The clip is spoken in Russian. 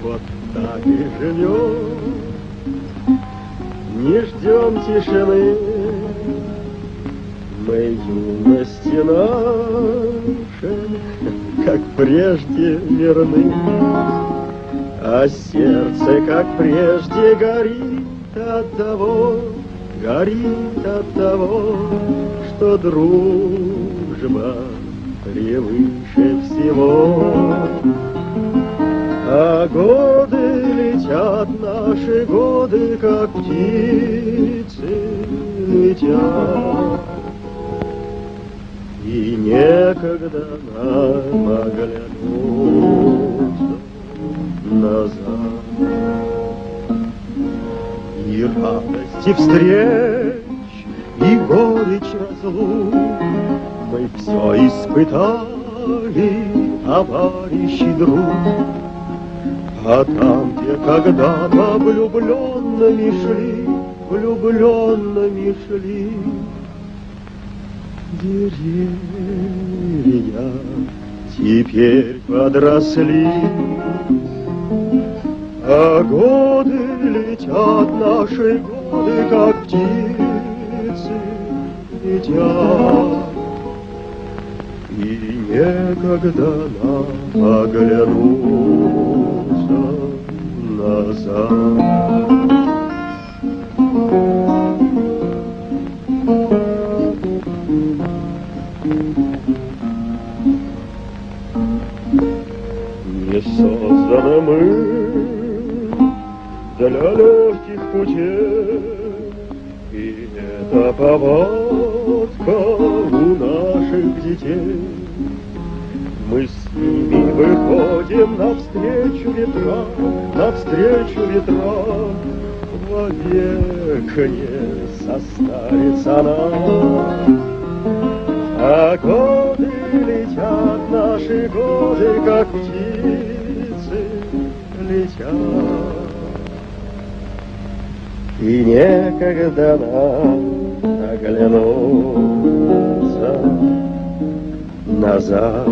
Вот так и живем, не ждем тишины. Мы юности нашей, как прежде, верны, а сердце, как прежде, горит от того, что дружба превыше всего. А годы летят, наши годы, как птицы летят. И некогда нам оглянуться назад. И радости встреч, и горечь разлук мы все испытали, товарищ и друг. А там, где когда-то влюбленными шли, деревья теперь подросли. А годы летят, наши годы, как птицы летят. И некогда нам оглянуться назад. Не созданы мы для легких путей, и это повадка у наших детей. Мы с ними выходим навстречу ветрам, вовек не состарится нам. А годы летят, наши годы, как птицы летят. И некогда нам оглянуться назад.